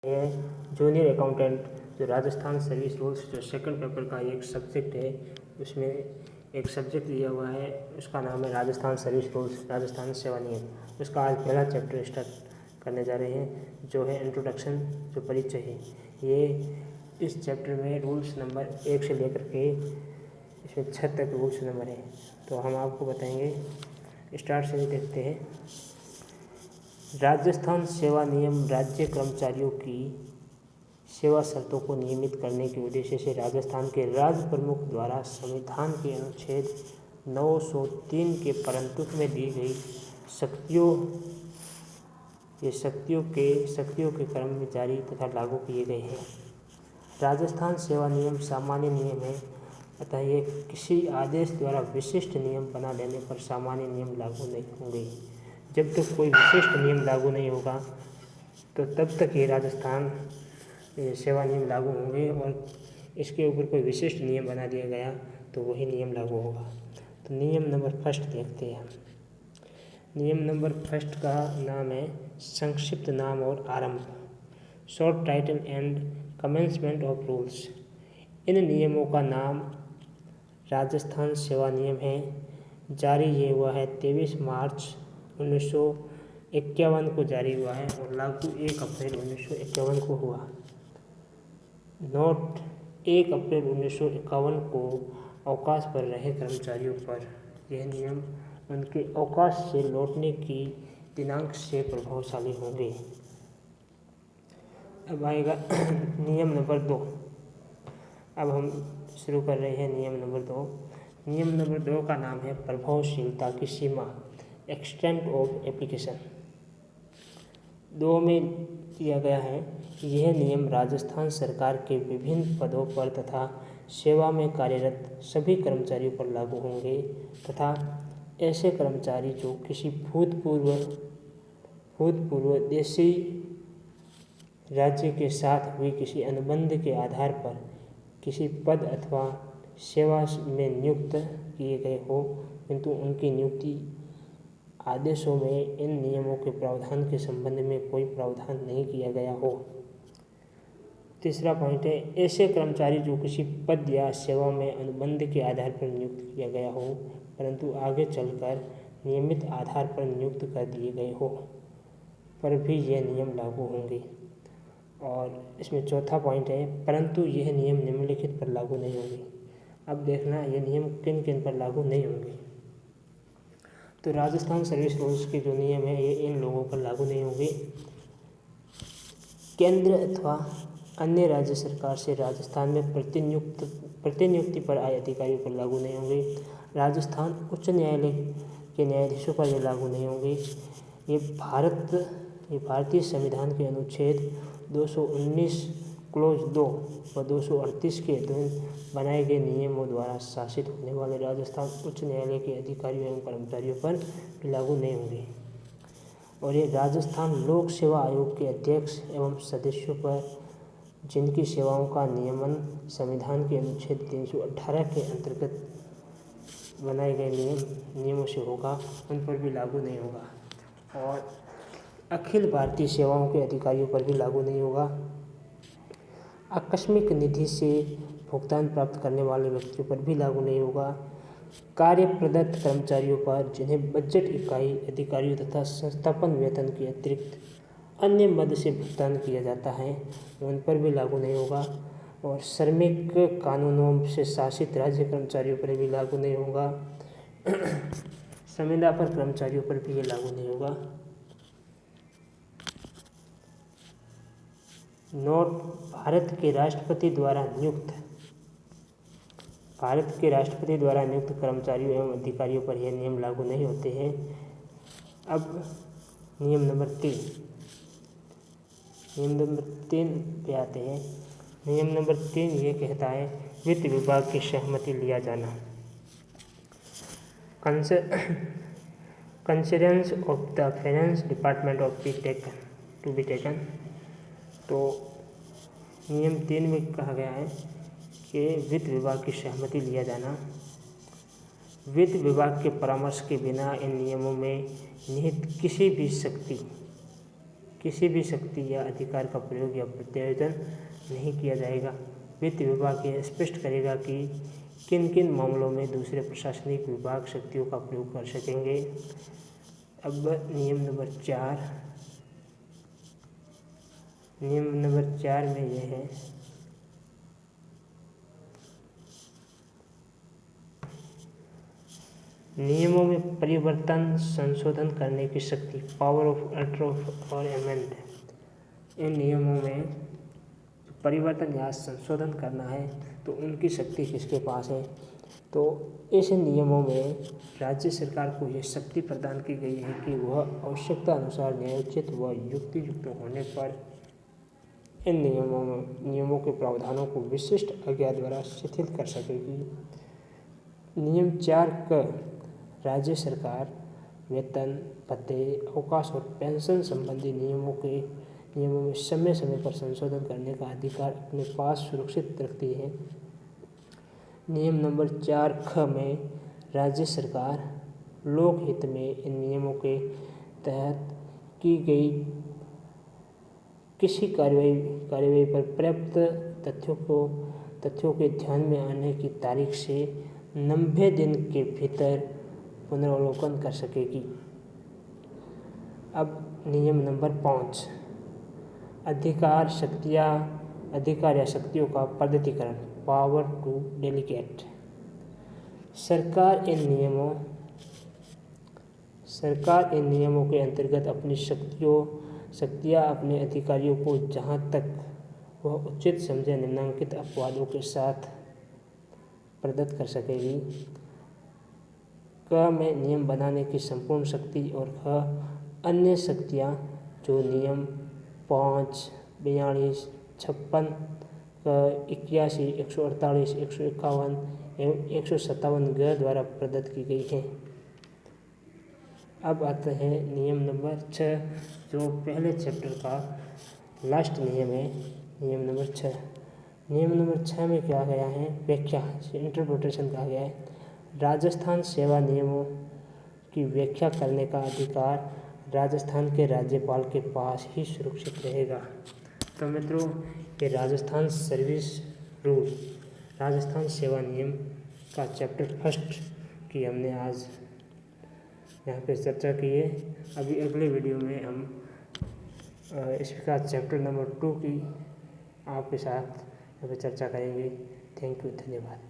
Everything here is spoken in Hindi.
है जूनियर अकाउंटेंट, जो राजस्थान सर्विस रूल्स जो सेकंड पेपर का एक सब्जेक्ट है, उसमें एक सब्जेक्ट दिया हुआ है, उसका नाम है राजस्थान सर्विस रूल्स, राजस्थान सेवा नियम। उसका आज पहला चैप्टर स्टार्ट करने जा रहे हैं, जो है इंट्रोडक्शन, जो परिचय है। ये इस चैप्टर में रूल्स नंबर 1 से लेकर के इसमें 6 तक रूल्स नंबर है, तो हम आपको बताएंगे। स्टार्ट से देखते हैं। राजस्थान सेवा नियम राज्य कर्मचारियों की सेवा शर्तों को नियमित करने के उद्देश्य से राजस्थान के राज्य प्रमुख द्वारा संविधान के अनुच्छेद 903 के परंतुक में दी गई शक्तियों के क्रम में जारी तथा लागू किए गए हैं। राजस्थान सेवा नियम सामान्य नियम है, अतः ये किसी आदेश द्वारा विशिष्ट नियम बना देने पर सामान्य नियम लागू नहीं होंगे। जब तक कोई विशिष्ट नियम लागू नहीं होगा तो तब तक ये राजस्थान सेवा नियम लागू होंगे, और इसके ऊपर कोई विशिष्ट नियम बना दिया गया तो वही नियम लागू होगा। तो नियम नंबर 1 देखते हैं। नियम नंबर 1 का नाम है संक्षिप्त नाम और आरंभ, short title and commencement of rules. इन नियमों का नाम राजस्थान सेवा नियम है। जारी ये हुआ है 23 मार्च 1951 को जारी हुआ है और लागू 1 अप्रैल 1951 को हुआ। नोट 1 अप्रैल 1951 को अवकाश पर रहे कर्मचारियों पर यह नियम उनके अवकाश से लौटने की दिनांक से प्रभावशाली होंगे। अब आएगा नियम नंबर 2। अब हम शुरू कर रहे हैं नियम नंबर 2। नियम नंबर 2 का नाम है प्रभावशीलता की सीमा, एक्सटेंट ऑफ एप्लीकेशन। 2 में दिया गया है कि यह नियम राजस्थान सरकार के विभिन्न पदों पर तथा सेवा में कार्यरत सभी कर्मचारियों पर लागू होंगे तथा ऐसे कर्मचारी जो किसी भूतपूर्व देशी राज्य के साथ हुई किसी अनुबंध के आधार पर किसी पद अथवा सेवा में नियुक्त किए गए हो, किंतु उनकी नियुक्ति आदेशों में इन नियमों के प्रावधान के संबंध में कोई प्रावधान नहीं किया गया हो। तीसरा पॉइंट है ऐसे कर्मचारी जो किसी पद या सेवा में अनुबंध के आधार पर नियुक्त किया गया हो, परंतु आगे चलकर नियमित आधार पर नियुक्त कर दिए गए हो, पर भी यह नियम लागू होंगे। और इसमें चौथा पॉइंट है परंतु यह नियम निम्नलिखित पर लागू नहीं होंगे। अब देखना ये नियम किन किन पर लागू नहीं होंगे। तो राजस्थान सर्विस रूल्स के जो नियम है ये इन लोगों पर लागू नहीं होंगे। केंद्र अथवा अन्य राज्य सरकार से राजस्थान में प्रतिनियुक्ति पर आए अधिकारियों पर लागू नहीं होंगे। राजस्थान उच्च न्यायालय के न्यायाधीशों पर ये लागू नहीं होंगे। ये भारतीय संविधान के अनुच्छेद 219 क्लोज 2 व 238 के अधीन बनाए गए नियमों द्वारा शासित होने वाले राजस्थान उच्च न्यायालय के अधिकारियों एवं कर्मचारियों पर लागू नहीं होंगे। और ये राजस्थान लोक सेवा आयोग के अध्यक्ष एवं सदस्यों पर जिनकी सेवाओं का नियमन संविधान के अनुच्छेद 318 के अंतर्गत बनाए गए नियमों से होगा, उन पर भी लागू नहीं होगा। और अखिल भारतीय सेवाओं के अधिकारियों पर भी लागू नहीं होगा। आकस्मिक निधि से भुगतान प्राप्त करने वाले व्यक्तियों पर भी लागू नहीं होगा। कार्य प्रदत्त कर्मचारियों पर जिन्हें बजट इकाई अधिकारियों तथा संस्थापन वेतन के अतिरिक्त अन्य मद से भुगतान किया जाता है, उन पर भी लागू नहीं होगा। और श्रमिक कानूनों से शासित राज्य कर्मचारियों पर भी लागू नहीं होगा। संविदा पर कर्मचारियों पर भी ये लागू नहीं होगा। नोट भारत के राष्ट्रपति द्वारा नियुक्त कर्मचारियों एवं अधिकारियों पर यह नियम लागू नहीं होते हैं। अब नियम नंबर 3 पे आते हैं। नियम नंबर 3 ये कहता है वित्त विभाग की सहमति लिया जाना, concerns of the finance department to be taken. तो नियम 3 में कहा गया है कि वित्त विभाग की सहमति लिया जाना। वित्त विभाग के परामर्श के बिना इन नियमों में निहित किसी भी शक्ति किसी भी शक्ति या अधिकार का प्रयोग या प्रत्यायोजन नहीं किया जाएगा। वित्त विभाग यह स्पष्ट करेगा कि किन किन मामलों में दूसरे प्रशासनिक विभाग शक्तियों का प्रयोग कर सकेंगे। अब नियम नंबर 4 में यह है नियमों में परिवर्तन संशोधन करने की शक्ति, पावर ऑफ अल्टर और अमेंड। इन नियमों में परिवर्तन या संशोधन करना है तो उनकी शक्ति किसके पास है? तो इस नियमों में राज्य सरकार को यह शक्ति प्रदान की गई है कि वह आवश्यकता अनुसार न्यायोचित व युक्तियुक्त होने पर इन नियमों के प्रावधानों को विशिष्ट आज्ञा द्वारा शिथिल कर सकेगी। नियम 4 क राज्य सरकार वेतन, भत्ते, अवकाश और पेंशन संबंधी नियमों में समय समय पर संशोधन करने का अधिकार अपने पास सुरक्षित रखती है। नियम नंबर 4 ख में राज्य सरकार लोकहित में इन नियमों के तहत की गई किसी कार्यवाही पर पर्याप्त तथ्यों के ध्यान में आने की तारीख से 90 दिन के भीतर पुनरावलोकन कर सकेगी। अब नियम नंबर 5 अधिकार या शक्तियों का पद्धतिकरण, पावर टू डेलीगेट। सरकार इन नियमों के अंतर्गत अपनी शक्तियाँ अपने अधिकारियों को जहाँ तक वह उचित समझे निम्नलिखित अपवादों के साथ प्रदत्त कर सकेगी। क में नियम बनाने की संपूर्ण शक्ति और ख अन्य शक्तियाँ जो नियम 5, 42, 56, 81, 148, 151 एवं 157 ग द्वारा प्रदत्त की गई हैं। अब आता है नियम नंबर 6 जो पहले चैप्टर का लास्ट नियम है। नियम नंबर 6 में क्या गया है? व्याख्या, इंटरप्रिटेशन कहा गया है। राजस्थान सेवा नियमों की व्याख्या करने का अधिकार राजस्थान के राज्यपाल के पास ही सुरक्षित रहेगा। तो मित्रों, ये राजस्थान सेवा नियम का चैप्टर 1 की हमने आज यहाँ पे चर्चा की है। अभी अगले वीडियो में हम इसका चैप्टर नंबर 2 की आपके साथ यहाँ पे चर्चा करेंगे। थैंक यू, धन्यवाद।